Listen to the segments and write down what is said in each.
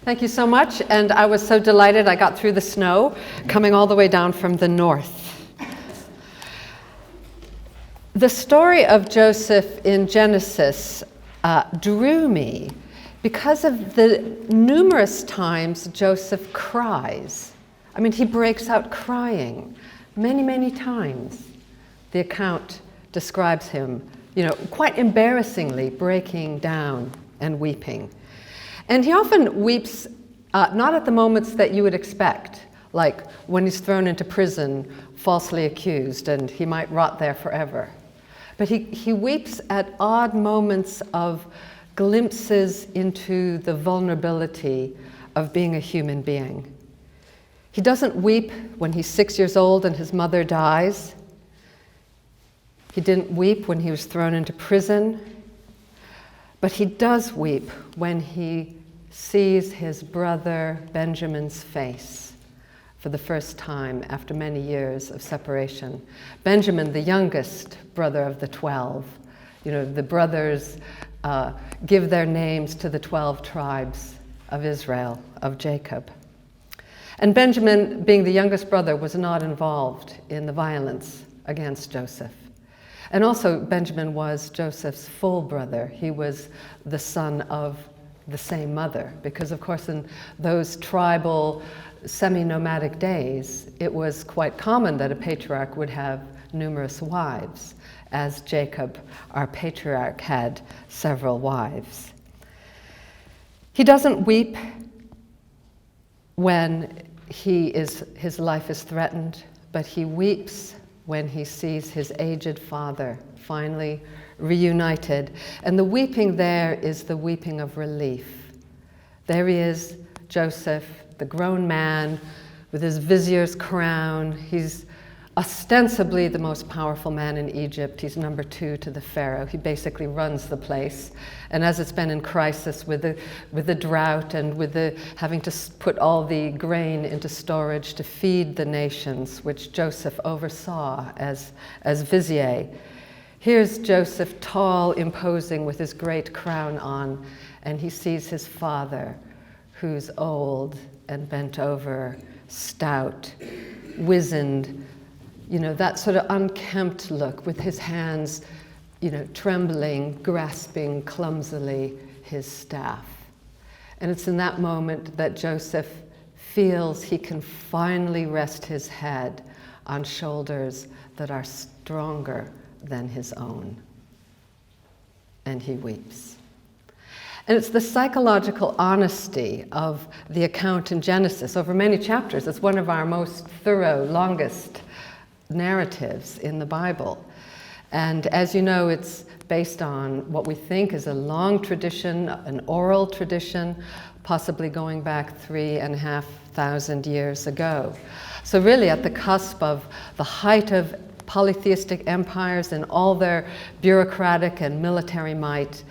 Thank you so much, and I was so delighted I got through the snow, coming all the way down from the north. The story of Joseph in Genesis drew me because of the numerous times Joseph cries. I mean, he breaks out crying many, many times. The account describes him, quite embarrassingly breaking down and weeping. And he often weeps not at the moments that you would expect, like when he's thrown into prison, falsely accused, and he might rot there forever. But he weeps at odd moments of glimpses into the vulnerability of being a human being. He doesn't weep when he's 6 years old and his mother dies. He didn't weep when he was thrown into prison. But he does weep when he sees his brother Benjamin's face for the first time after many years of separation. Benjamin, the youngest brother of the 12. The brothers give their names to the 12 tribes of Israel, of Jacob. And Benjamin, being the youngest brother, was not involved in the violence against Joseph. And also, Benjamin was Joseph's full brother. He was the son of the same mother, because of course in those tribal, semi-nomadic days, it was quite common that a patriarch would have numerous wives, as Jacob, our patriarch, had several wives. He doesn't weep when his life is threatened, but he weeps when he sees his aged father finally reunited. And the weeping there is the weeping of relief. There he is, Joseph, the grown man with his vizier's crown. He's ostensibly the most powerful man in Egypt. He's number 2 to the Pharaoh. He basically runs the place. And as it's been in crisis with the drought and with the having to put all the grain into storage to feed the nations, which Joseph oversaw as vizier, here's Joseph, tall, imposing, with his great crown on, and he sees his father, who's old and bent over, stout, wizened, that sort of unkempt look, with his hands, trembling, grasping clumsily his staff. And it's in that moment that Joseph feels he can finally rest his head on shoulders that are stronger than his own. And he weeps. And it's the psychological honesty of the account in Genesis over many chapters. It's one of our most thorough, longest narratives in the Bible. And as you know, it's based on what we think is a long tradition, an oral tradition, possibly going back 3,500 years ago. So really at the cusp of the height of polytheistic empires and all their bureaucratic and military might,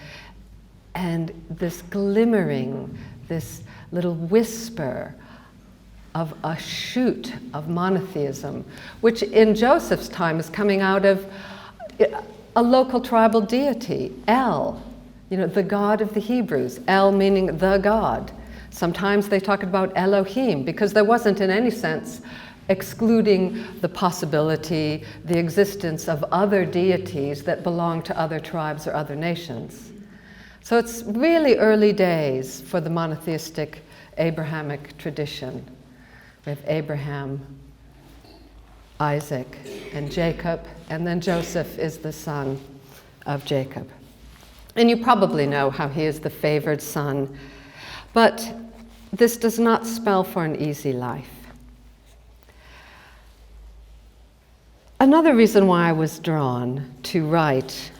and this glimmering, this little whisper of a shoot of monotheism, which in Joseph's time is coming out of a local tribal deity, El, the God of the Hebrews, El meaning the God. Sometimes they talk about Elohim, because there wasn't in any sense excluding the possibility, the existence of other deities that belong to other tribes or other nations. So it's really early days for the monotheistic Abrahamic tradition. We have Abraham, Isaac, and Jacob, and then Joseph is the son of Jacob. And you probably know how he is the favored son, but this does not spell for an easy life. Another reason why I was drawn to write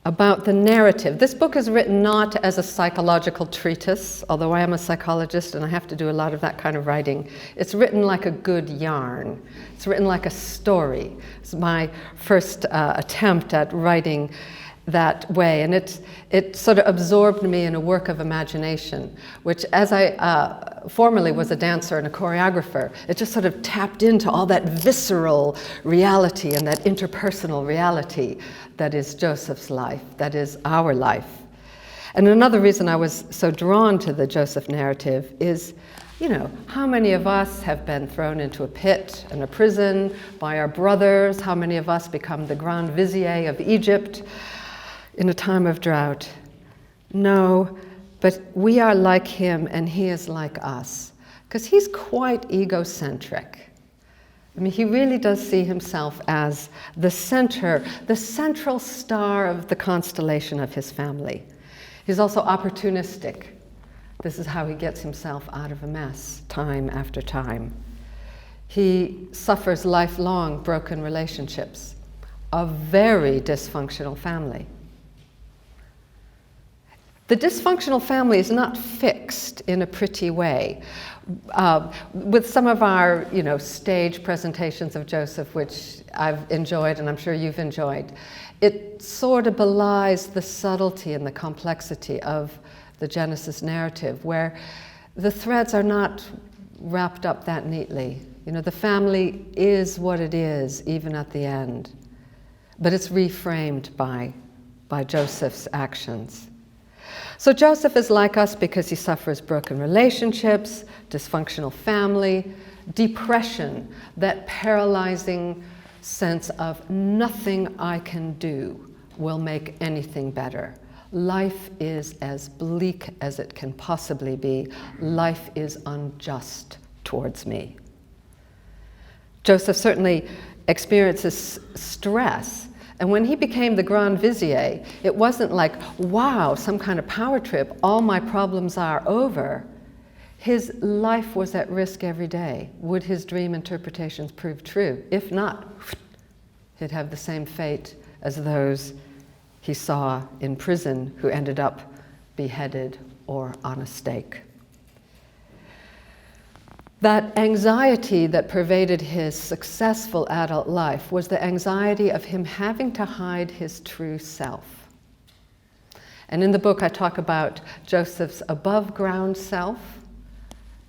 about the narrative. This book is written not as a psychological treatise, although I am a psychologist and I have to do a lot of that kind of writing. It's written like a good yarn. It's written like a story. It's my first attempt at writing that way, and it sort of absorbed me in a work of imagination, which, as I formerly was a dancer and a choreographer, it just sort of tapped into all that visceral reality and that interpersonal reality that is Joseph's life, that is our life. And another reason I was so drawn to the Joseph narrative is, how many of us have been thrown into a pit and a prison by our brothers? How many of us become the grand vizier of Egypt in a time of drought? No, but we are like him and he is like us, because he's quite egocentric. I mean, he really does see himself as the central star of the constellation of his family. He's also opportunistic. This is how he gets himself out of a mess, time after time. He suffers lifelong broken relationships, a very dysfunctional family. The dysfunctional family is not fixed in a pretty way. With some of our, stage presentations of Joseph, which I've enjoyed and I'm sure you've enjoyed, it sort of belies the subtlety and the complexity of the Genesis narrative, where the threads are not wrapped up that neatly. The family is what it is, even at the end, but it's reframed by Joseph's actions. So Joseph is like us because he suffers broken relationships, dysfunctional family, depression, that paralyzing sense of nothing I can do will make anything better. Life is as bleak as it can possibly be. Life is unjust towards me. Joseph certainly experiences stress. And when he became the grand vizier, it wasn't like, wow, some kind of power trip, all my problems are over. His life was at risk every day. Would his dream interpretations prove true? If not, he'd have the same fate as those he saw in prison who ended up beheaded or on a stake. That anxiety that pervaded his successful adult life was the anxiety of him having to hide his true self. And in the book I talk about Joseph's above-ground self,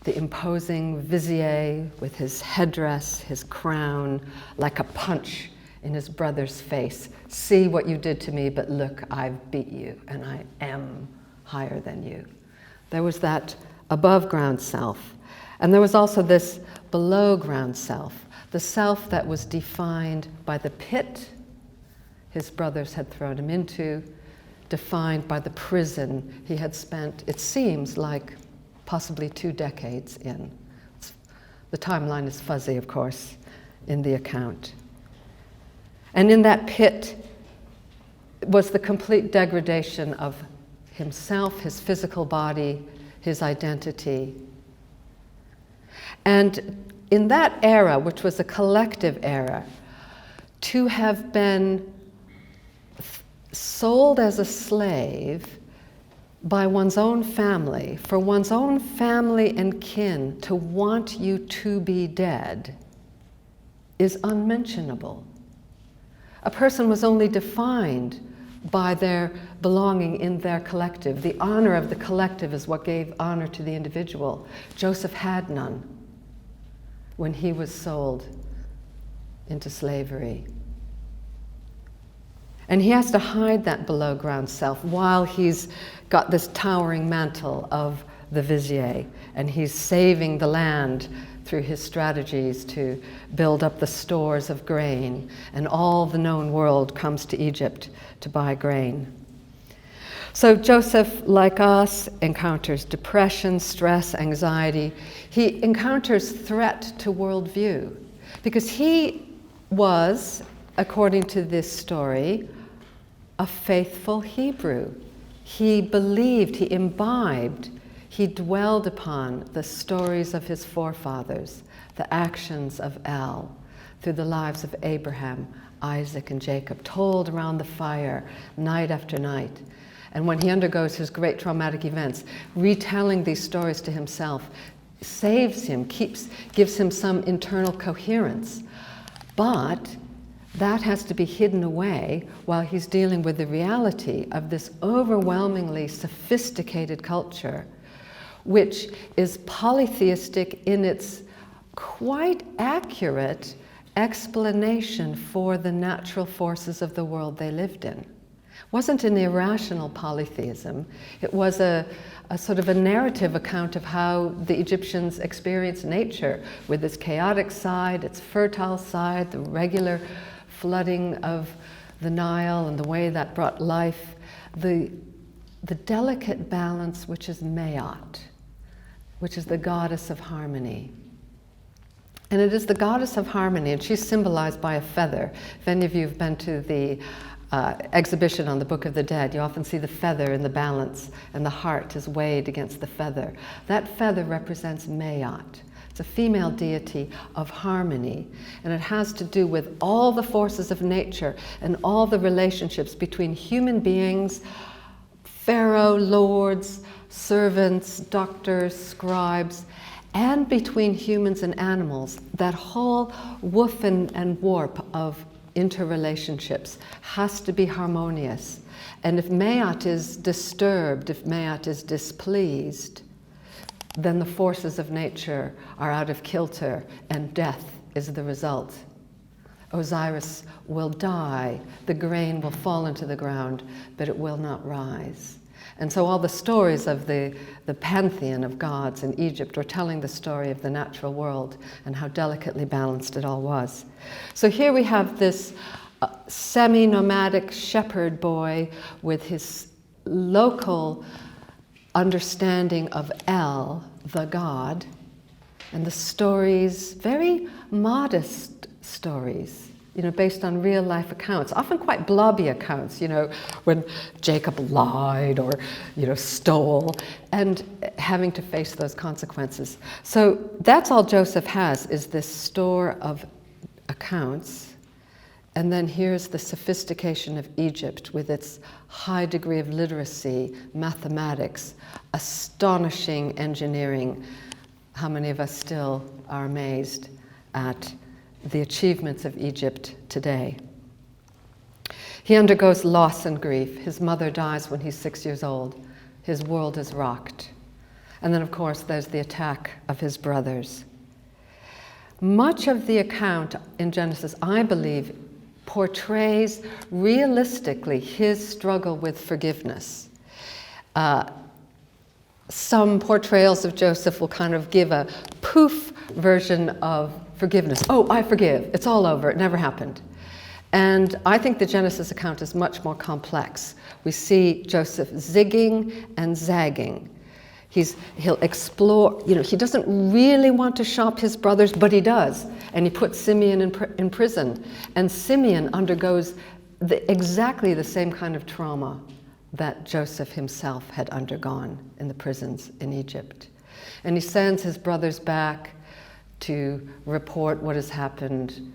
the imposing vizier with his headdress, his crown, like a punch in his brother's face. See what you did to me, but look, I've beat you, and I am higher than you. There was that above-ground self. And there was also this below-ground self, the self that was defined by the pit his brothers had thrown him into, defined by the prison he had spent, it seems like, possibly 2 decades in. The timeline is fuzzy, of course, in the account. And in that pit was the complete degradation of himself, his physical body, his identity. And in that era, which was a collective era, to have been sold as a slave by one's own family, for one's own family and kin to want you to be dead, is unmentionable. A person was only defined by their belonging in their collective. The honor of the collective is what gave honor to the individual. Joseph had none when he was sold into slavery. And he has to hide that below ground self while he's got this towering mantle of the vizier, and he's saving the land through his strategies to build up the stores of grain, and all the known world comes to Egypt to buy grain. So Joseph, like us, encounters depression, stress, anxiety. He encounters threat to worldview because he was, according to this story, a faithful Hebrew. He believed, he imbibed, he dwelled upon the stories of his forefathers, the actions of El, through the lives of Abraham, Isaac, and Jacob, told around the fire night after night. And when he undergoes his great traumatic events, retelling these stories to himself saves him, gives him some internal coherence. But that has to be hidden away while he's dealing with the reality of this overwhelmingly sophisticated culture, which is polytheistic in its quite accurate explanation for the natural forces of the world they lived in. It wasn't an irrational polytheism. It was a sort of a narrative account of how the Egyptians experienced nature, with its chaotic side, its fertile side, the regular flooding of the Nile and the way that brought life, the delicate balance which is Maat, which is the goddess of harmony. And it is the goddess of harmony, and she's symbolized by a feather. If any of you have been to the exhibition on the Book of the Dead, you often see the feather in the balance, and the heart is weighed against the feather. That feather represents Maat. It's a female deity of harmony, and it has to do with all the forces of nature and all the relationships between human beings, pharaoh, lords, servants, doctors, scribes, and between humans and animals. That whole woof and warp of interrelationships has to be harmonious. And if Maat is disturbed, if Maat is displeased, then the forces of nature are out of kilter and death is the result. Osiris will die, the grain will fall into the ground, but it will not rise. And so all the stories of the pantheon of gods in Egypt were telling the story of the natural world and how delicately balanced it all was. So here we have this semi-nomadic shepherd boy with his local understanding of El, the god, and the stories, very modest stories, based on real life accounts, often quite blobby accounts, when Jacob lied or, stole, and having to face those consequences. So that's all Joseph has, is this store of accounts. And then here's the sophistication of Egypt with its high degree of literacy, mathematics, astonishing engineering. How many of us still are amazed at the achievements of Egypt today? He undergoes loss and grief. His mother dies when he's 6 years old. His world is rocked. And then, of course, there's the attack of his brothers. Much of the account in Genesis, I believe, portrays realistically his struggle with forgiveness. Some portrayals of Joseph will kind of give a poof version of forgiveness. Oh, I forgive. It's all over. It never happened. And I think the Genesis account is much more complex. We see Joseph zigging and zagging. He'll explore, he doesn't really want to shop his brothers, but he does. And he puts Simeon in prison. And Simeon undergoes exactly the same kind of trauma that Joseph himself had undergone in the prisons in Egypt. And he sends his brothers back to report what has happened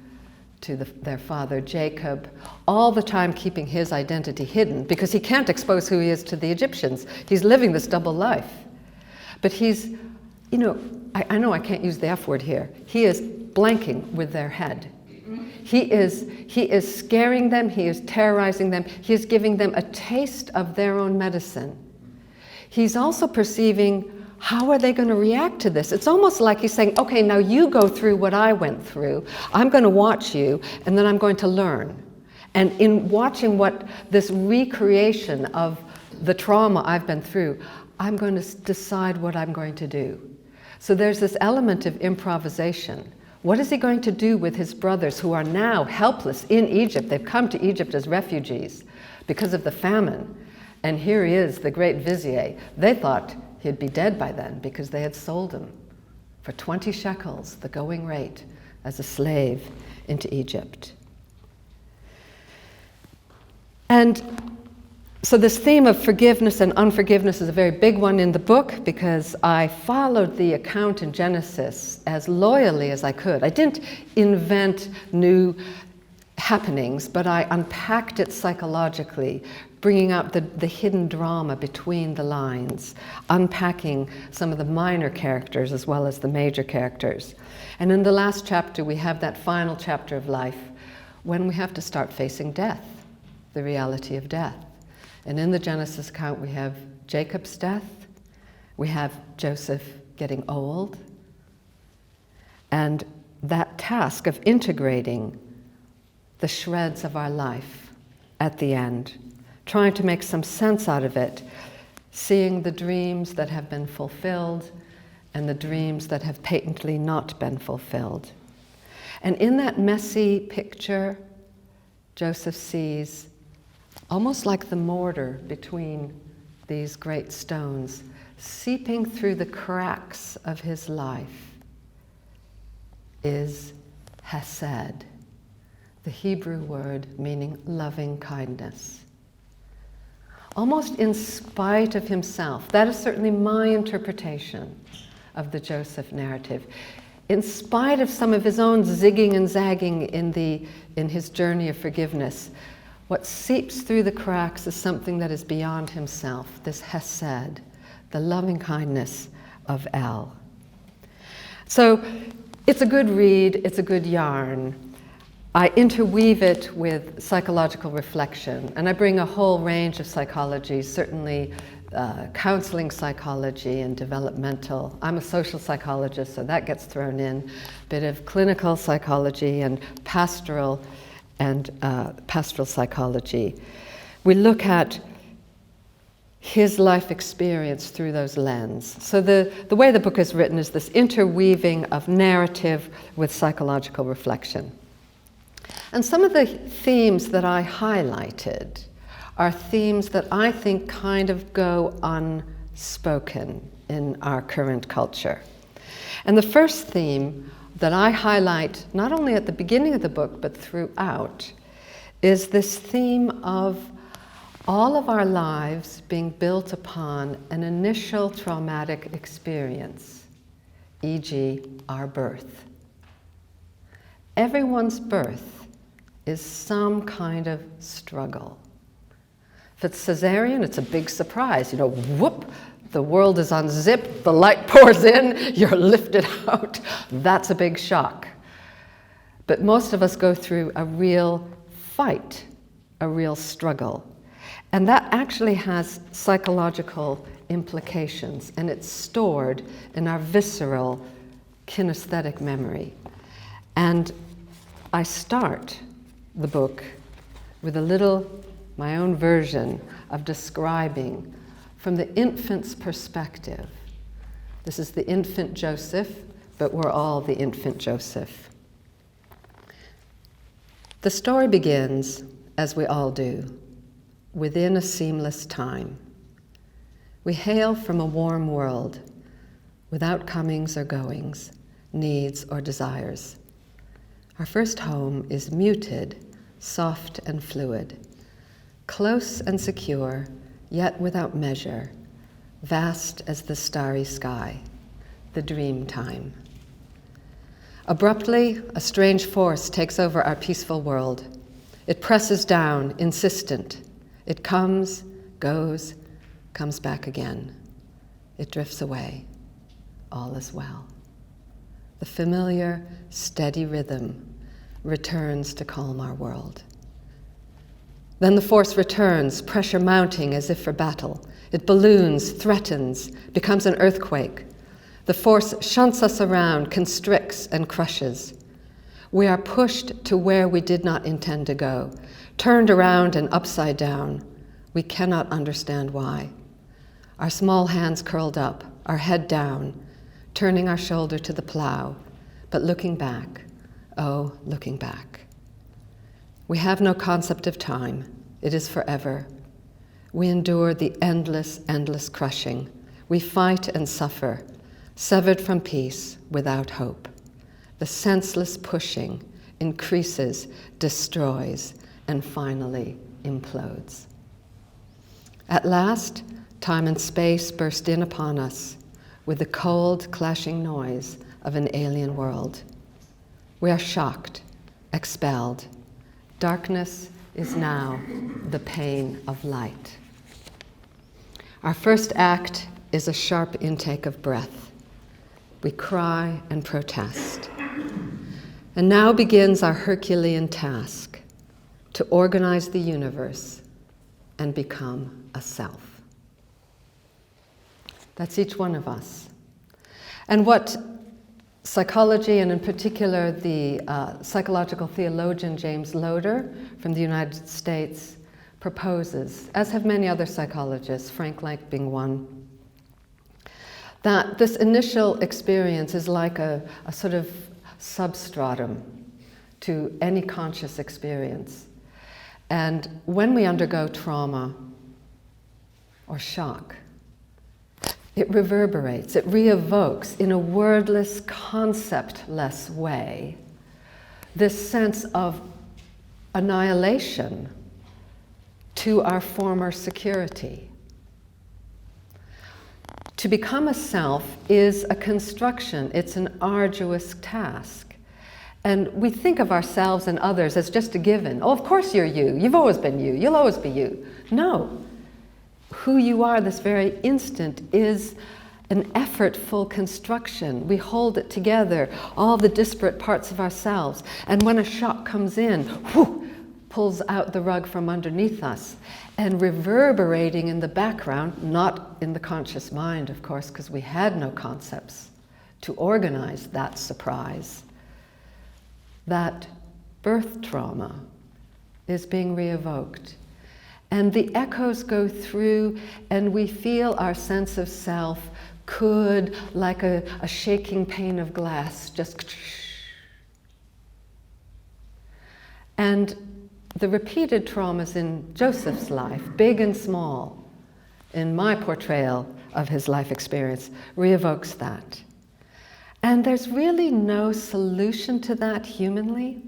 to their father Jacob, all the time keeping his identity hidden, because he can't expose who he is to the Egyptians. He's living this double life. But he's, I know I can't use the F word here. He is blanking with their head. He is scaring them, he is terrorizing them, he is giving them a taste of their own medicine. He's also perceiving, how are they going to react to this? It's almost like he's saying, okay, now you go through what I went through, I'm going to watch you, and then I'm going to learn. And in watching this recreation of the trauma I've been through, I'm going to decide what I'm going to do. So there's this element of improvisation. What is he going to do with his brothers who are now helpless in Egypt? They've come to Egypt as refugees because of the famine. And here he is, the great vizier. They thought he'd be dead by then because they had sold him for 20 shekels, the going rate, as a slave into Egypt. And so this theme of forgiveness and unforgiveness is a very big one in the book, because I followed the account in Genesis as loyally as I could. I didn't invent new happenings, but I unpacked it psychologically, bringing out the hidden drama between the lines, unpacking some of the minor characters as well as the major characters. And in the last chapter, we have that final chapter of life when we have to start facing death, the reality of death. And in the Genesis account, we have Jacob's death, we have Joseph getting old, and that task of integrating the shreds of our life at the end, trying to make some sense out of it, seeing the dreams that have been fulfilled and the dreams that have patently not been fulfilled. And in that messy picture, Joseph sees, almost like the mortar between these great stones, seeping through the cracks of his life, is hesed, the Hebrew word meaning loving kindness. Almost in spite of himself, that is certainly my interpretation of the Joseph narrative. In spite of some of his own zigging and zagging in his journey of forgiveness, what seeps through the cracks is something that is beyond himself, this hesed, the loving kindness of El. So it's a good read, it's a good yarn. I interweave it with psychological reflection, and I bring a whole range of psychology, certainly counseling psychology and developmental. I'm a social psychologist, so that gets thrown in. A bit of clinical psychology and pastoral psychology. We look at his life experience through those lenses. So the way the book is written is this interweaving of narrative with psychological reflection. And some of the themes that I highlighted are themes that I think kind of go unspoken in our current culture. And the first theme that I highlight, not only at the beginning of the book, but throughout, is this theme of all of our lives being built upon an initial traumatic experience, e.g., our birth. Everyone's birth is some kind of struggle. If it's cesarean, it's a big surprise. You know, whoop, the world is unzipped, the light pours in, you're lifted out. That's a big shock. But most of us go through a real fight, a real struggle. And that actually has psychological implications, and it's stored in our visceral kinesthetic memory. And I start the book with my own version of describing from the infant's perspective. This is the infant Joseph, but we're all the infant Joseph. The story begins, as we all do, within a seamless time. We hail from a warm world, without comings or goings, needs or desires. Our first home is muted, soft and fluid, close and secure, yet without measure, vast as the starry sky, the dream time. Abruptly, a strange force takes over our peaceful world. It presses down, insistent. It comes, goes, comes back again. It drifts away. All is well. The familiar, steady rhythm returns to calm our world. Then the force returns, pressure mounting as if for battle. It balloons, threatens, becomes an earthquake. The force shunts us around, constricts and crushes. We are pushed to where we did not intend to go, turned around and upside down. We cannot understand why. Our small hands curled up, our head down, turning our shoulder to the plow, but looking back, oh, looking back. We have no concept of time. It is forever. We endure the endless, endless crushing. We fight and suffer, severed from peace, without hope. The senseless pushing increases, destroys, and finally implodes. At last, time and space burst in upon us with the cold, clashing noise of an alien world. We are shocked, expelled. Darkness is now the pain of light. Our first act is a sharp intake of breath. We cry and protest. And now begins our Herculean task to organize the universe and become a self. That's each one of us. And what psychology, and in particular the psychological theologian James Loder from the United States, proposes, as have many other psychologists, Frank Lenk being one, that this initial experience is like a sort of substratum to any conscious experience. And when we undergo trauma or shock, it reverberates, it re-evokes in a wordless, conceptless way this sense of annihilation to our former security. To become a self is a construction, it's an arduous task. And we think of ourselves and others as just a given. Oh, of course you're you. You've always been you. You'll always be you. No. Who you are this very instant is an effortful construction. We hold it together, all the disparate parts of ourselves. And when a shock comes in, whoo, pulls out the rug from underneath us. And reverberating in the background, not in the conscious mind, of course, because we had no concepts to organize that surprise. That birth trauma is being re-evoked. And the echoes go through, and we feel our sense of self could, like a shaking pane of glass, just... And the repeated traumas in Joseph's life, big and small, in my portrayal of his life experience, re-evokes that. And there's really no solution to that humanly.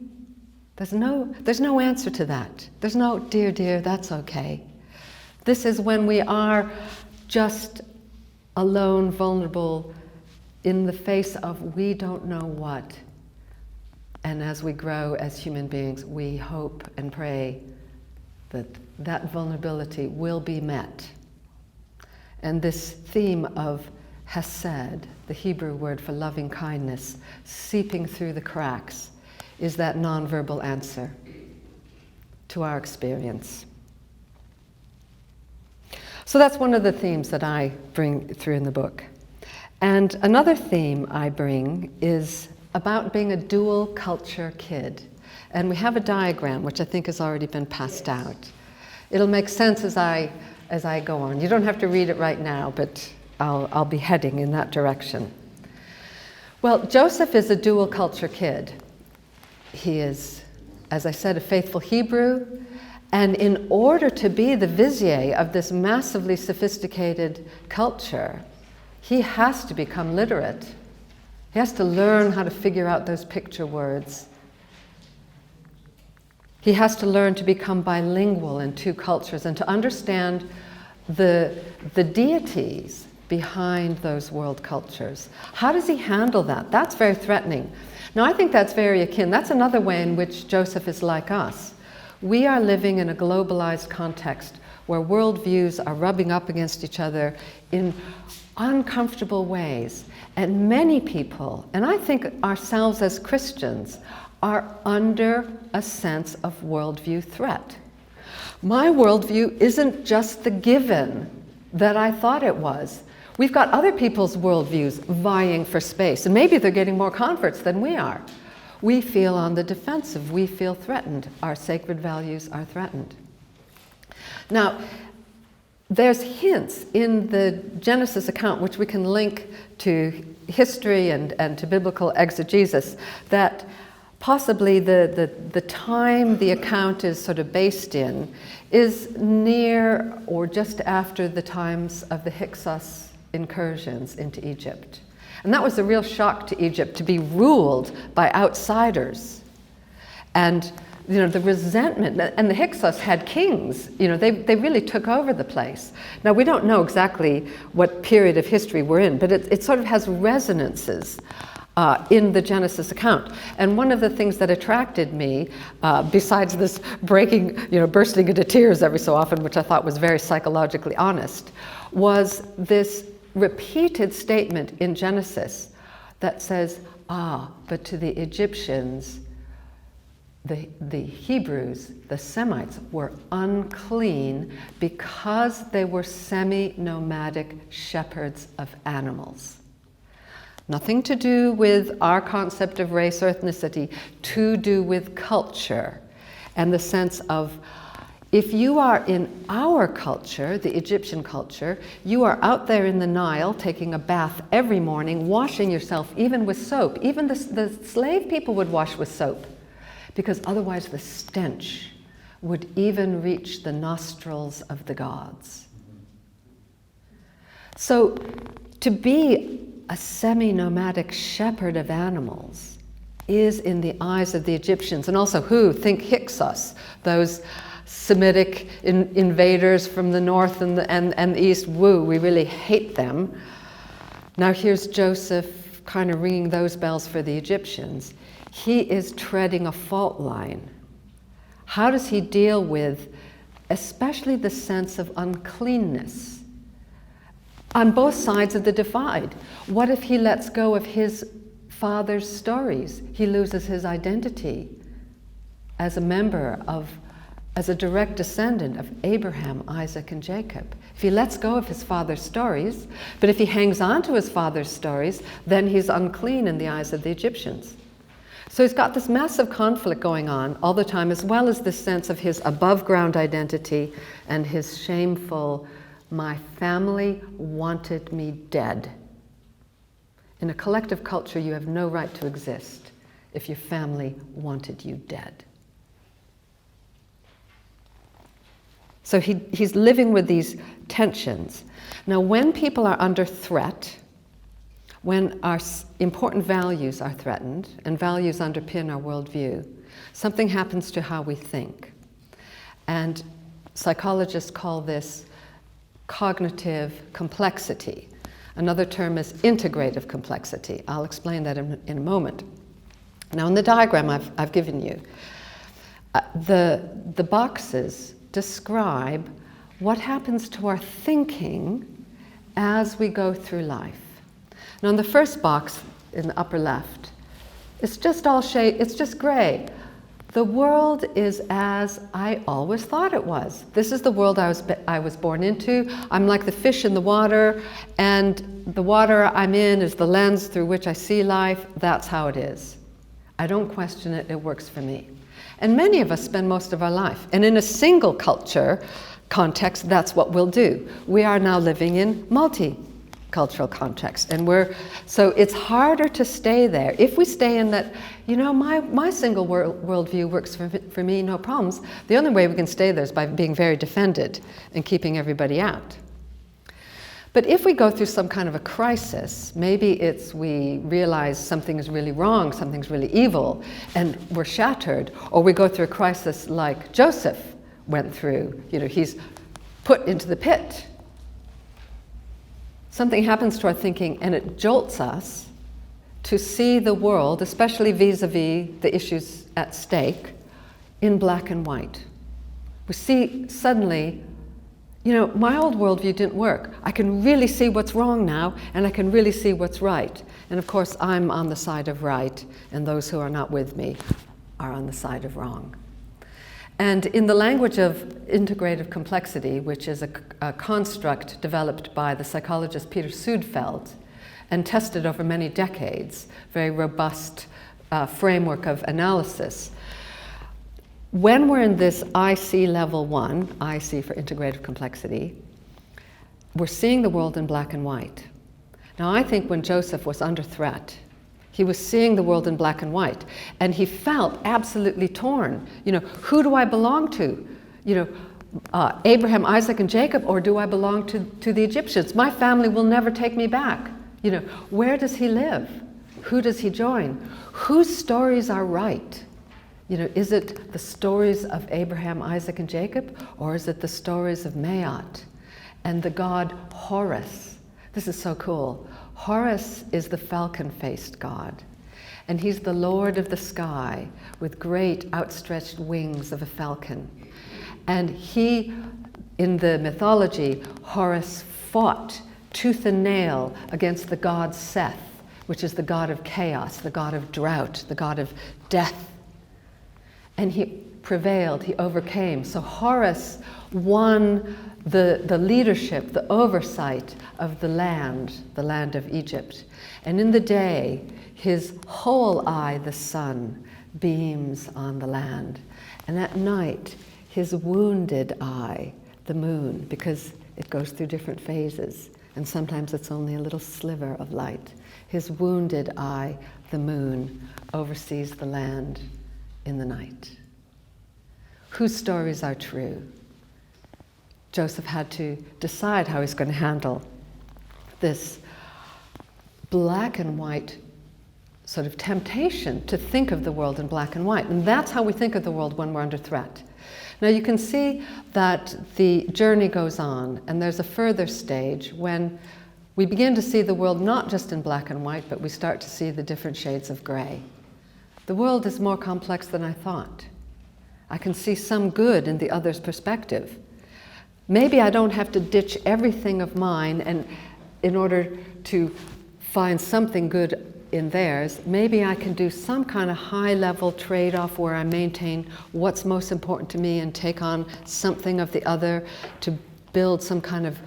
There's no answer to that. There's no, dear, that's okay. This is when we are just alone, vulnerable, in the face of we don't know what. And as we grow as human beings, we hope and pray that that vulnerability will be met. And this theme of hesed, the Hebrew word for loving kindness, seeping through the cracks, is that nonverbal answer to our experience. So that's one of the themes that I bring through in the book. And another theme I bring is about being a dual culture kid. And we have a diagram, which I think has already been passed out. It'll make sense as I go on. You don't have to read it right now, but I'll be heading in that direction. Well, Joseph is a dual culture kid. He is, as I said, a faithful Hebrew, and in order to be the vizier of this massively sophisticated culture, he has to become literate. He has to learn how to figure out those picture words. He has to learn to become bilingual in two cultures and to understand the deities behind those world cultures. How does he handle that? That's very threatening. Now, I think that's very akin. That's another way in which Joseph is like us. We are living in a globalized context where worldviews are rubbing up against each other in uncomfortable ways. And many people, and I think ourselves as Christians, are under a sense of worldview threat. My worldview isn't just the given that I thought it was. We've got other people's worldviews vying for space, and maybe they're getting more converts than we are. We feel on the defensive. We feel threatened. Our sacred values are threatened. Now, there's hints in the Genesis account, which we can link to history and to biblical exegesis, that possibly the time the account is sort of based in is near or just after the times of the Hyksos incursions into Egypt. And that was a real shock to Egypt, to be ruled by outsiders. And the resentment, and the Hyksos had kings, they really took over the place. Now, we don't know exactly what period of history we're in, but it sort of has resonances in the Genesis account. And one of the things that attracted me, besides this bursting into tears every so often, which I thought was very psychologically honest, was this repeated statement in Genesis that says, but to the Egyptians, the Hebrews, the Semites, were unclean because they were semi-nomadic shepherds of animals. Nothing to do with our concept of race or ethnicity, to do with culture and the sense of If you are in our culture, the Egyptian culture, you are out there in the Nile taking a bath every morning, washing yourself even with soap. Even the slave people would wash with soap, because otherwise the stench would even reach the nostrils of the gods. So to be a semi-nomadic shepherd of animals is, in the eyes of the Egyptians, and also who think Hyksos, those Semitic invaders from the north and the east, woo, we really hate them. Now here's Joseph kind of ringing those bells for the Egyptians. He is treading a fault line. How does he deal with especially the sense of uncleanness on both sides of the divide? What if he lets go of his father's stories? He loses his identity as a member of, as a direct descendant of Abraham, Isaac, and Jacob. If he lets go of his father's stories, but if he hangs on to his father's stories, then he's unclean in the eyes of the Egyptians. So he's got this massive conflict going on all the time, as well as this sense of his above-ground identity and his shameful, my family wanted me dead. In a collective culture, you have no right to exist if your family wanted you dead. So he's living with these tensions. Now, when people are under threat, when our important values are threatened, and values underpin our worldview, something happens to how we think. And psychologists call this cognitive complexity. Another term is integrative complexity. I'll explain that in a moment. Now, in the diagram I've given you, the boxes describe what happens to our thinking as we go through life. Now, in the first box in the upper left, it's just all shade, it's just gray. The world is as I always thought it was. This is the world I was born into. I'm like the fish in the water, and the water I'm in is the lens through which I see life. That's how it is. I don't question it, it works for me. And many of us spend most of our life. And in a single culture context, that's what we'll do. We are now living in multicultural context. And so it's harder to stay there. If we stay in that, you know, my single worldview works for me, no problems. The only way we can stay there is by being very defended and keeping everybody out. But if we go through some kind of a crisis, maybe it's we realize something is really wrong, something's really evil, and we're shattered, or we go through a crisis like Joseph went through. You know, he's put into the pit. Something happens to our thinking, and it jolts us to see the world, especially vis-a-vis the issues at stake, in black and white. We see suddenly, you know, my old worldview didn't work. I can really see what's wrong now, and I can really see what's right. And of course, I'm on the side of right, and those who are not with me are on the side of wrong. And in the language of integrative complexity, which is a construct developed by the psychologist Peter Sudfeld and tested over many decades, very robust framework of analysis, when we're in this IC level 1, IC for integrative complexity, we're seeing the world in black and white. Now, I think when Joseph was under threat, he was seeing the world in black and white, and he felt absolutely torn. You know, who do I belong to? You know, Abraham, Isaac, and Jacob, or do I belong to the Egyptians? My family will never take me back. You know, where does he live? Who does he join? Whose stories are right? You know, is it the stories of Abraham, Isaac, and Jacob, or is it the stories of Maat and the god Horus? This is so cool. Horus is the falcon-faced god, and he's the lord of the sky with great outstretched wings of a falcon. And he, in the mythology, Horus fought tooth and nail against the god Seth, which is the god of chaos, the god of drought, the god of death. And he prevailed, he overcame. So Horus won the leadership, the oversight of the land of Egypt. And in the day, his whole eye, the sun, beams on the land. And at night, his wounded eye, the moon, because it goes through different phases, and sometimes it's only a little sliver of light. His wounded eye, the moon, oversees the land in the night. Whose stories are true? Joseph had to decide how he's going to handle this black and white sort of temptation to think of the world in black and white. And that's how we think of the world when we're under threat. Now you can see that the journey goes on, and there's a further stage when we begin to see the world not just in black and white, but we start to see the different shades of gray. The world is more complex than I thought. I can see some good in the other's perspective. Maybe I don't have to ditch everything of mine and in order to find something good in theirs. Maybe I can do some kind of high-level trade-off where I maintain what's most important to me and take on something of the other to build some kind of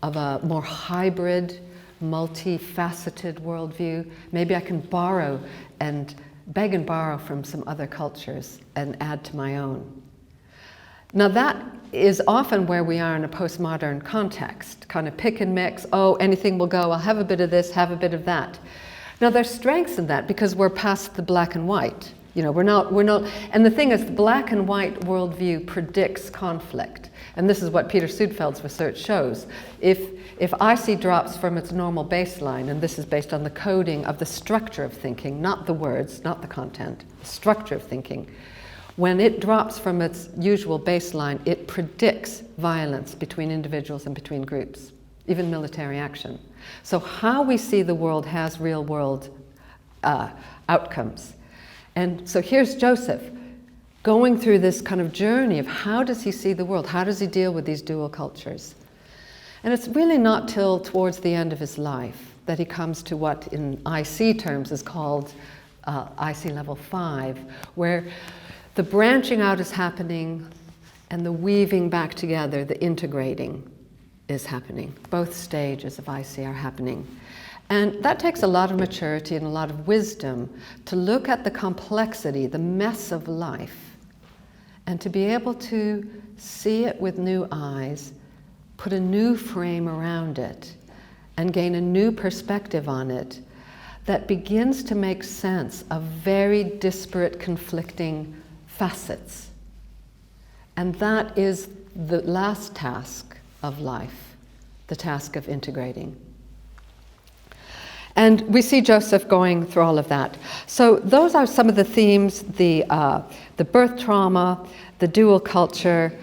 a more hybrid, multifaceted worldview. Maybe I can borrow and beg and borrow from some other cultures and add to my own. Now that is often where we are in a postmodern context, kind of pick and mix, oh, anything will go, I'll have a bit of this, have a bit of that. Now there's strengths in that because we're past the black and white. You know, we're not, and the thing is, the black and white worldview predicts conflict. And this is what Peter Sudfeld's research shows. If IC drops from its normal baseline, and this is based on the coding of the structure of thinking, not the words, not the content, the structure of thinking, when it drops from its usual baseline, it predicts violence between individuals and between groups, even military action. So how we see the world has real world outcomes. And so here's Joseph going through this kind of journey of how does he see the world? How does he deal with these dual cultures? And it's really not till towards the end of his life that he comes to what in IC terms is called IC level 5, where the branching out is happening and the weaving back together, the integrating is happening. Both stages of IC are happening. And that takes a lot of maturity and a lot of wisdom to look at the complexity, the mess of life, and to be able to see it with new eyes, put a new frame around it, and gain a new perspective on it that begins to make sense of very disparate, conflicting facets. And that is the last task of life, the task of integrating. And we see Joseph going through all of that. So those are some of the themes, the birth trauma, the dual culture,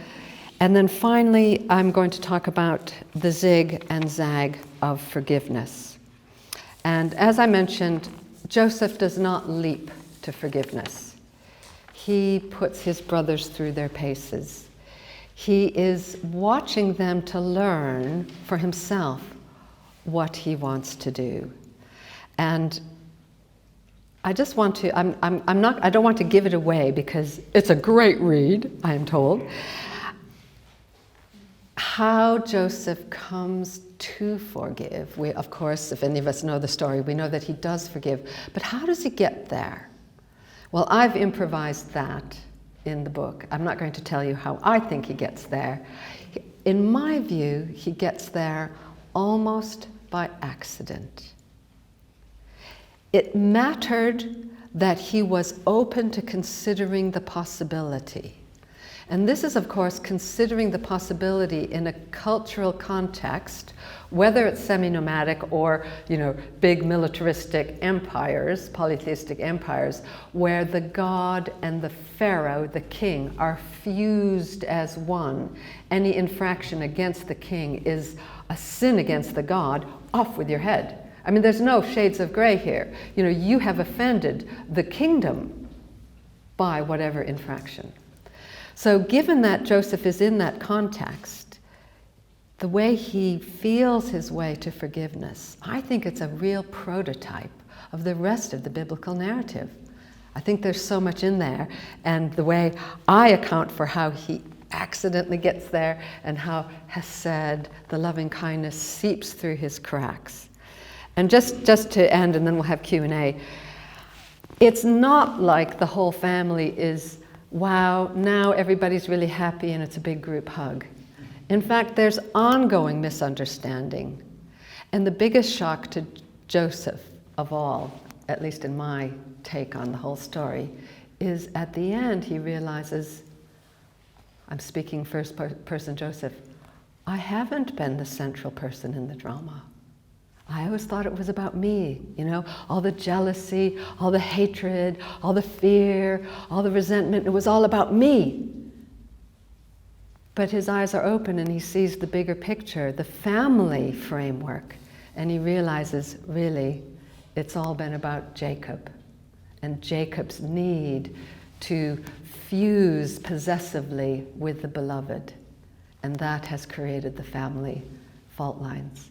and then finally I'm going to talk about the zig and zag of forgiveness. And as I mentioned, Joseph does not leap to forgiveness. He puts his brothers through their paces. He is watching them to learn for himself what he wants to do. And I just want to, I don't want to give it away because it's a great read, I am told. How Joseph comes to forgive. We, of course, if any of us know the story, we know that he does forgive. But how does he get there? Well, I've improvised that in the book. I'm not going to tell you how I think he gets there. In my view, he gets there almost by accident. It mattered that he was open to considering the possibility. And this is, of course, considering the possibility in a cultural context, whether it's semi-nomadic or, big militaristic empires, polytheistic empires, where the god and the pharaoh, the king, are fused as one. Any infraction against the king is a sin against the god, off with your head. I mean, there's no shades of gray here. You have offended the kingdom by whatever infraction. So given that Joseph is in that context, the way he feels his way to forgiveness, I think it's a real prototype of the rest of the biblical narrative. I think there's so much in there, and the way I account for how he accidentally gets there and how Hesed, the loving kindness, seeps through his cracks. And just to end, and then we'll have Q&A, it's not like the whole family is wow, now everybody's really happy and it's a big group hug. In fact, there's ongoing misunderstanding. And the biggest shock to Joseph of all, at least in my take on the whole story, is at the end he realizes, I'm speaking first person Joseph, I haven't been the central person in the drama. I always thought it was about me, you know, all the jealousy, all the hatred, all the fear, all the resentment, it was all about me. But his eyes are open and he sees the bigger picture, the family framework, and he realizes, really, it's all been about Jacob and Jacob's need to fuse possessively with the beloved. And that has created the family fault lines.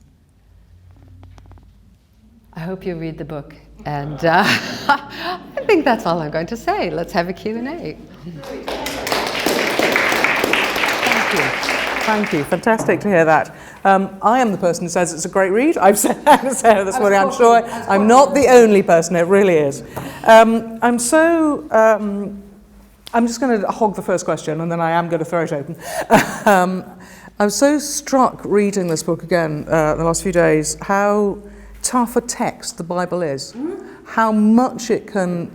I hope you read the book, and I think that's all I'm going to say. Let's have a Q&A. Thank you. Fantastic to hear that. I am the person who says it's a great read. I've said it this morning. I'm sure I'm not the only person. It really is. I'm just going to hog the first question, and then I am going to throw it open. I'm so struck reading this book again the last few days, how tough a text the Bible is, how much it can,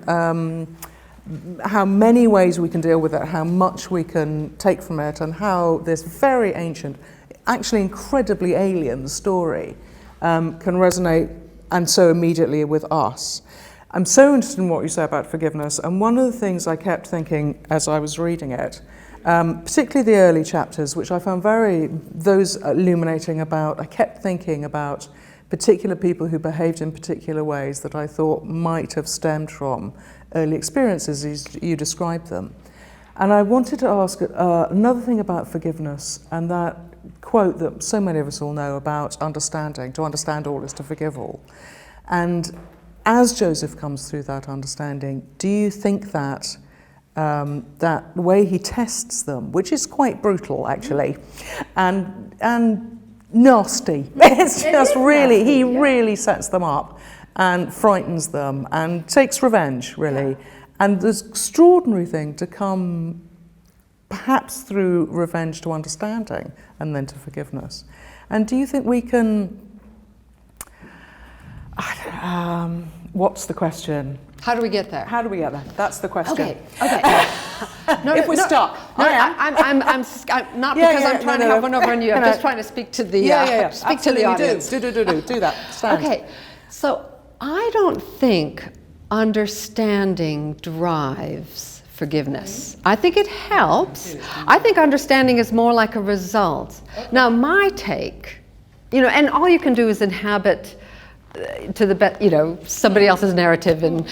how many ways we can deal with it, how much we can take from it, and how this very ancient, actually incredibly alien story can resonate and so immediately with us. I'm so interested in what you say about forgiveness, and one of the things I kept thinking as I was reading it, particularly the early chapters, which I found those illuminating about, I kept thinking about particular people who behaved in particular ways that I thought might have stemmed from early experiences as you described them. And I wanted to ask another thing about forgiveness, and that quote that so many of us all know about understanding. To understand all is to forgive all. And as Joseph comes through that understanding, do you think that that way he tests them, which is quite brutal actually, and nasty, it's just really, he really sets them up and frightens them and takes revenge, really. And this extraordinary thing to come perhaps through revenge to understanding and then to forgiveness. And do you think we can, what's the question? How do we get there? How do we get there? That's the question. Okay. If we're stuck. I'm not because I'm trying to have one over on you. I'm just trying to speak to the speak to the audience. Do that. Stand. Okay. So I don't think understanding drives forgiveness. I think it helps. I think understanding is more like a result. Now, my take, and all you can do is inhabit to the somebody else's narrative, and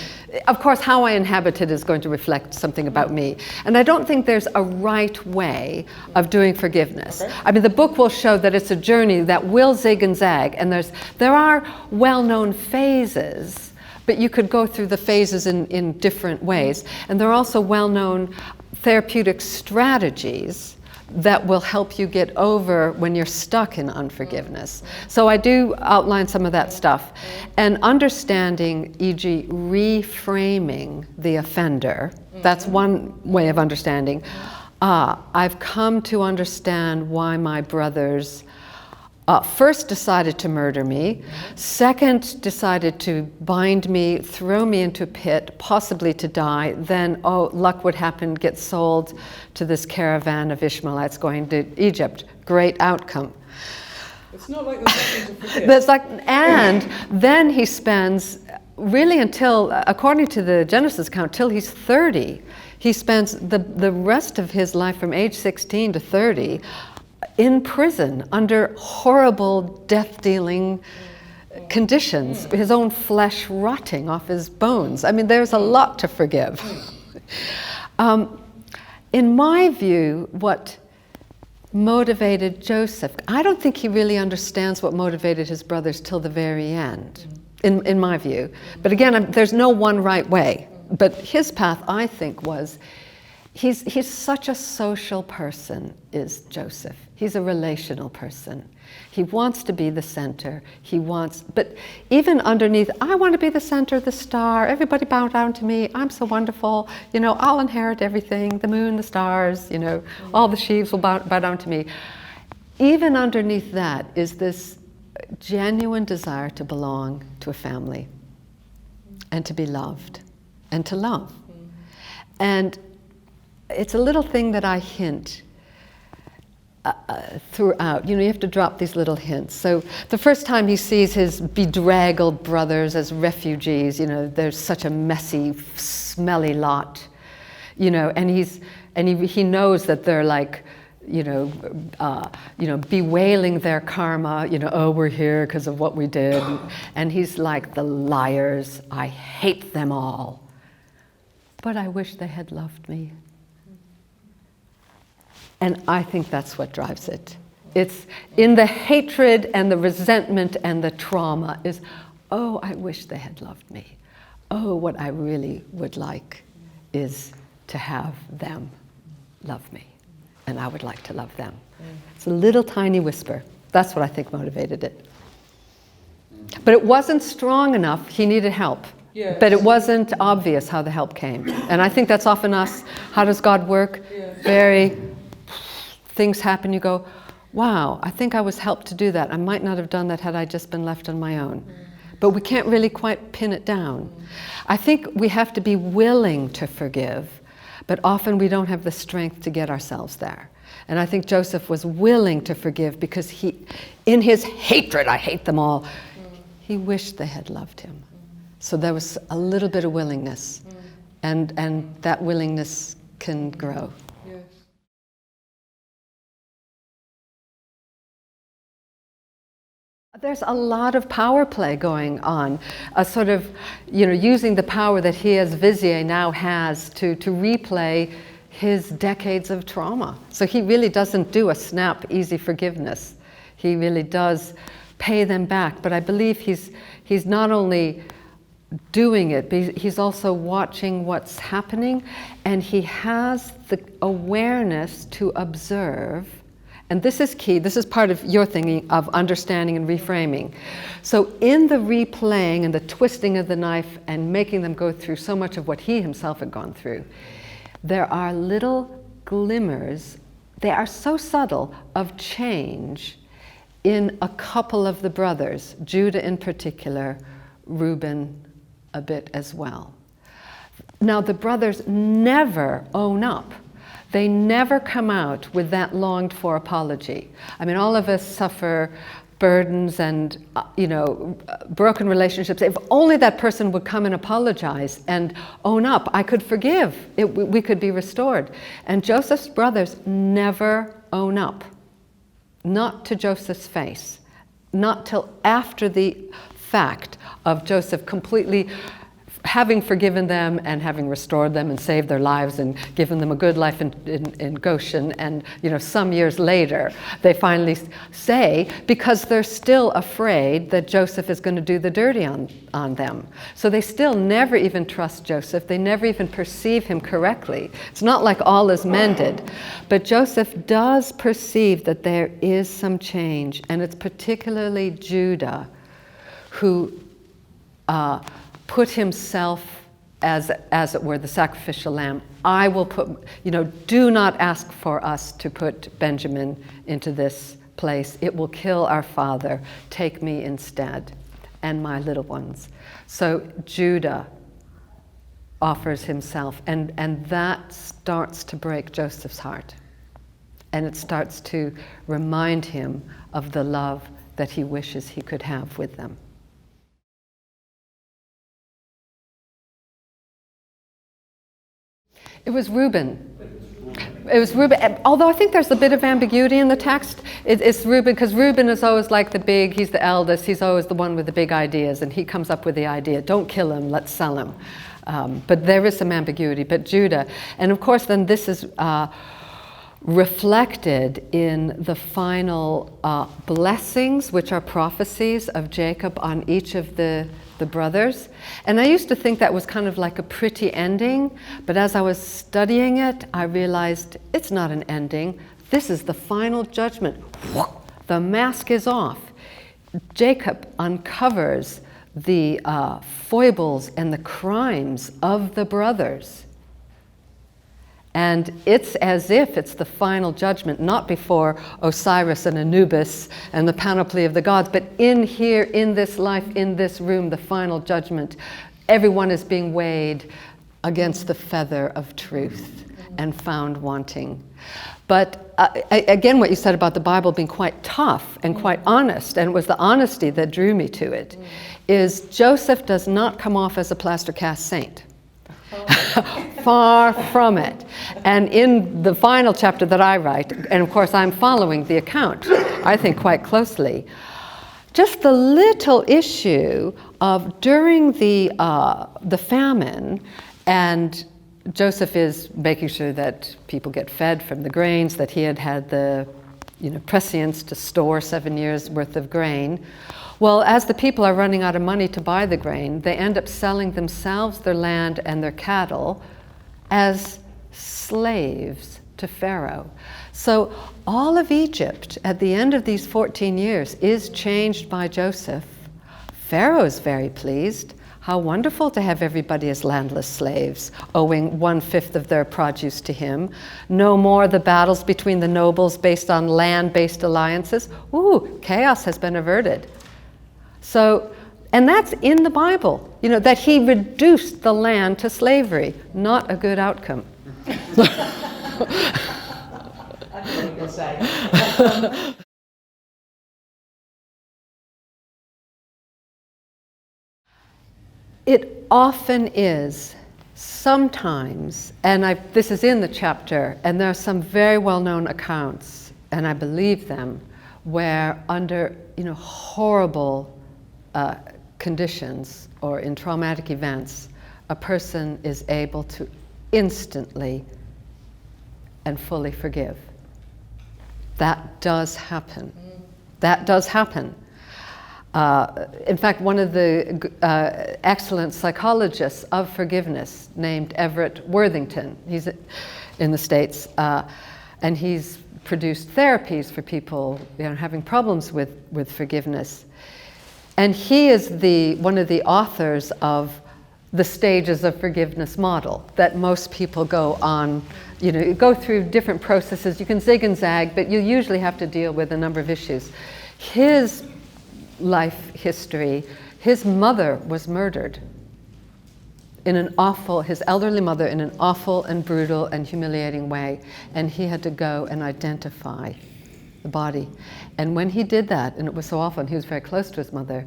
of course how I inhabit it is going to reflect something about me. And I don't think there's a right way of doing forgiveness. Okay. I mean, the book will show that it's a journey that will zig and zag, and there are well-known phases, but you could go through the phases in different ways. And there are also well-known therapeutic strategies that will help you get over when you're stuck in unforgiveness. So I do outline some of that stuff. And understanding, e.g. reframing the offender, that's one way of understanding. I've come to understand why my brothers first decided to murder me, second decided to bind me, throw me into a pit, possibly to die, then, luck would happen, get sold to this caravan of Ishmaelites going to Egypt. Great outcome. It's not like there's nothing to forgive. And then he spends, really until, according to the Genesis account, till he's 30, he spends the rest of his life from age 16 to 30 in prison under horrible death-dealing conditions, his own flesh rotting off his bones. I mean, there's a lot to forgive. In my view, what motivated Joseph, I don't think he really understands what motivated his brothers till the very end, in my view. But again, there's no one right way. But his path, I think, was he's such a social person, is Joseph. He's a relational person. He wants to be the center. But even underneath, I want to be the center, the star. Everybody bow down to me. I'm so wonderful. I'll inherit everything. The moon, the stars, all the sheaves will bow down to me. Even underneath that is this genuine desire to belong to a family and to be loved and to love. And it's a little thing that I hint throughout. You have to drop these little hints. So the first time he sees his bedraggled brothers as refugees, they're such a messy, smelly lot, and he knows that they're like, bewailing their karma, oh, we're here because of what we did. And he's like, the liars, I hate them all. But I wish they had loved me. And I think that's what drives it. It's in the hatred and the resentment and the trauma is, oh, I wish they had loved me. Oh, what I really would like is to have them love me. And I would like to love them. It's a little tiny whisper. That's what I think motivated it. But it wasn't strong enough. He needed help. Yes. But it wasn't obvious how the help came. And I think that's often us. How does God work? Yes. Things happen, you go, wow, I think I was helped to do that. I might not have done that had I just been left on my own. But we can't really quite pin it down. I think we have to be willing to forgive, but often we don't have the strength to get ourselves there. And I think Joseph was willing to forgive because in his hatred, I hate them all, he wished they had loved him. So there was a little bit of willingness, and that willingness can grow. Yes. There's a lot of power play going on, a sort of, using the power that he as Vizier now has to replay his decades of trauma. So he really doesn't do a snap, easy forgiveness. He really does pay them back. But I believe he's not only doing it, but he's also watching what's happening, and he has the awareness to observe. And this is key. This is part of your thinking of understanding and reframing. So in the replaying and the twisting of the knife and making them go through so much of what he himself had gone through, there are little glimmers, they are so subtle, of change in a couple of the brothers, Judah in particular, Reuben a bit as well. Now the brothers never own up. They never come out with that longed for apology. I mean, all of us suffer burdens and, broken relationships. If only that person would come and apologize and own up, I could forgive. We could be restored. And Joseph's brothers never own up. Not to Joseph's face. Not till after the fact of Joseph completely having forgiven them and having restored them and saved their lives and given them a good life in Goshen. And some years later, they finally say, because they're still afraid that Joseph is going to do the dirty on them. So they still never even trust Joseph. They never even perceive him correctly. It's not like all is mended. But Joseph does perceive that there is some change. And it's particularly Judah who put himself as it were the sacrificial lamb. I will put, do not ask for us to put Benjamin into this place. It will kill our father. Take me instead and my little ones. So Judah offers himself, and that starts to break Joseph's heart. And it starts to remind him of the love that he wishes he could have with them. It was Reuben. It was Reuben, although I think there's a bit of ambiguity in the text. It's Reuben, because Reuben is always like he's the eldest, he's always the one with the big ideas, and he comes up with the idea, don't kill him, let's sell him. But there is some ambiguity, but Judah. And of course then this is reflected in the final blessings, which are prophecies of Jacob on each of the brothers. And I used to think that was kind of like a pretty ending, but as I was studying it, I realized it's not an ending. This is the final judgment. The mask is off. Jacob uncovers the foibles and the crimes of the brothers. And it's as if it's the final judgment, not before Osiris and Anubis and the panoply of the gods, but in here, in this life, in this room, the final judgment. Everyone is being weighed against the feather of truth and found wanting. But again, what you said about the Bible being quite tough and quite honest, and it was the honesty that drew me to it, is Joseph does not come off as a plaster cast saint. Far from it. And in the final chapter that I write, and of course I'm following the account, I think quite closely, just the little issue of during the famine, and Joseph is making sure that people get fed from the grains, that he had the prescience to store 7 years worth of grain. Well, as the people are running out of money to buy the grain, they end up selling themselves, their land, and their cattle as slaves to Pharaoh. So all of Egypt, at the end of these 14 years, is changed by Joseph. Pharaoh's very pleased. How wonderful to have everybody as landless slaves, owing 1/5 of their produce to him. No more the battles between the nobles based on land-based alliances. Ooh, chaos has been averted. So, and that's in the Bible, that he reduced the land to slavery. Not a good outcome. I know what you're going to say. It often is, sometimes, and this is in the chapter, and there are some very well-known accounts, and I believe them, where under horrible conditions or in traumatic events, a person is able to instantly and fully forgive. That does happen. That does happen. In fact, one of the excellent psychologists of forgiveness named Everett Worthington, he's in the States, and he's produced therapies for people having problems with forgiveness. And he is one of the authors of the stages of forgiveness model that most people go on, go through different processes. You can zig and zag, but you usually have to deal with a number of issues. His life history, his mother was murdered his elderly mother in an awful and brutal and humiliating way, and he had to go and identify the body. And when he did that, and it was so awful, and he was very close to his mother,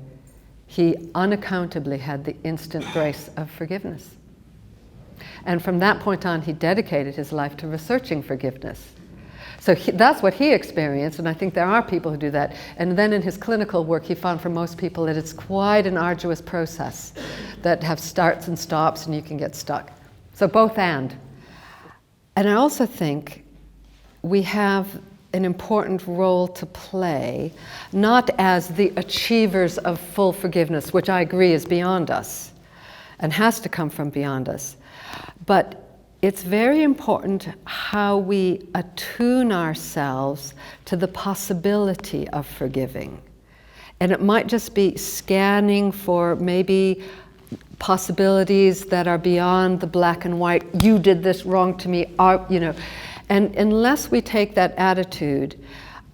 he unaccountably had the instant grace of forgiveness. And from that point on, he dedicated his life to researching forgiveness. So that's what he experienced, and I think there are people who do that. And then in his clinical work, he found for most people that it's quite an arduous process that have starts and stops, and you can get stuck. So both and. And I also think we have an important role to play, not as the achievers of full forgiveness, which I agree is beyond us and has to come from beyond us, but it's very important how we attune ourselves to the possibility of forgiving. And it might just be scanning for maybe possibilities that are beyond the black and white. You did this wrong to me, And unless we take that attitude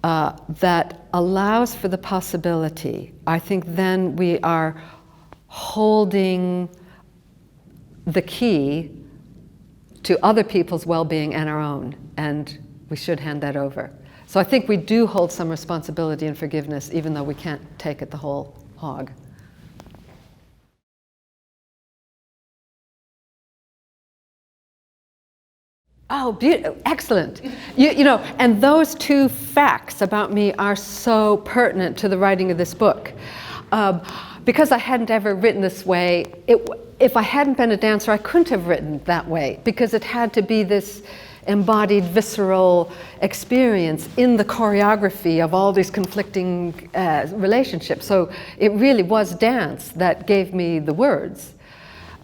that allows for the possibility, I think then we are holding the key to other people's well-being and our own, and we should hand that over. So I think we do hold some responsibility in forgiveness, even though we can't take it the whole hog. Oh, excellent. And those two facts about me are so pertinent to the writing of this book. Because I hadn't ever written this way, if I hadn't been a dancer, I couldn't have written that way, because it had to be this embodied visceral experience in the choreography of all these conflicting relationships. So it really was dance that gave me the words.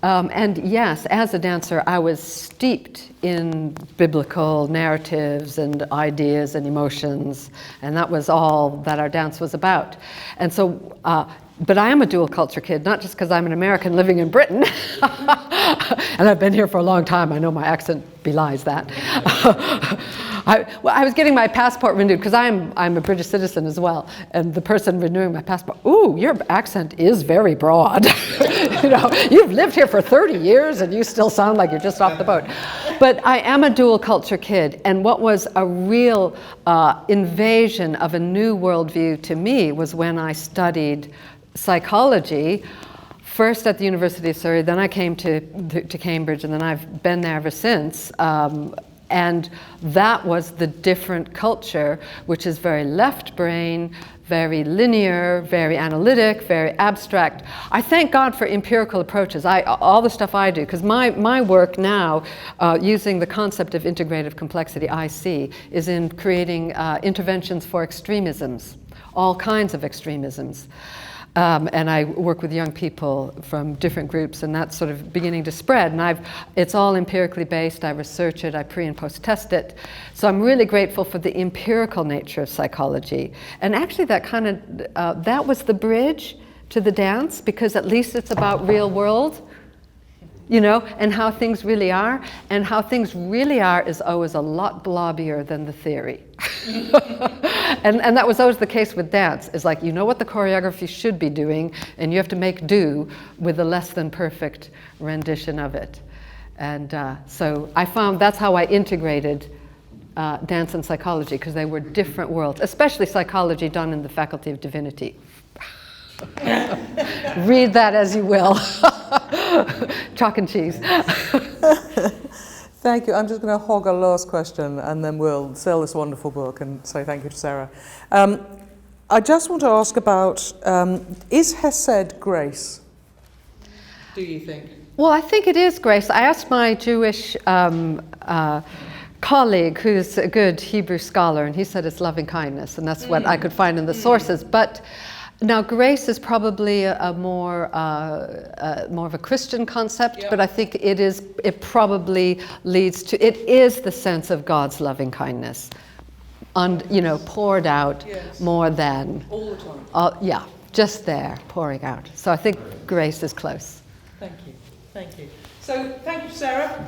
And yes, as a dancer, I was steeped in biblical narratives and ideas and emotions, and that was all that our dance was about. And so, but I am a dual culture kid, not just because I'm an American living in Britain, and I've been here for a long time. I know my accent belies that. I was getting my passport renewed because I'm a British citizen as well, and the person renewing my passport, ooh, your accent is very broad. You know, you've lived here for 30 years and you still sound like you're just off the boat. But I am a dual culture kid, and what was a real invasion of a new worldview to me was when I studied psychology, first at the University of Surrey, then I came to Cambridge, and then I've been there ever since. And that was the different culture, which is very left brain, very linear, very analytic, very abstract. I thank God for empirical approaches. All the stuff I do, because my work now, using the concept of integrative complexity, IC, is in creating interventions for extremisms, all kinds of extremisms. And I work with young people from different groups, and that's sort of beginning to spread. And it's all empirically based. I research it, I pre and post test it. So I'm really grateful for the empirical nature of psychology. And actually that kind of, that was the bridge to the dance, because at least it's about real world, you know, and how things really are. And how things really are is always a lot blobbier than the theory. And that was always the case with dance. Is like, you know what the choreography should be doing, and you have to make do with a less than perfect rendition of it. And so I found that's how I integrated dance and psychology, because they were different worlds, especially psychology done in the Faculty of Divinity. Read that as you will. Chalk and cheese. Thank you. I'm just going to hog a last question, and then we'll sell this wonderful book and say thank you to Sarah. I just want to ask about, is Hesed grace? Do you think? Well, I think it is grace. I asked my Jewish colleague, who's a good Hebrew scholar, and he said it's loving kindness, and that's what I could find in the sources. But now, grace is probably a more of a Christian concept, yep. But I think it probably leads to, it is the sense of God's loving kindness, poured out, yes. More than. All the time. Yeah, just there, pouring out. So I think grace is close. Thank you. So, thank you, Sarah.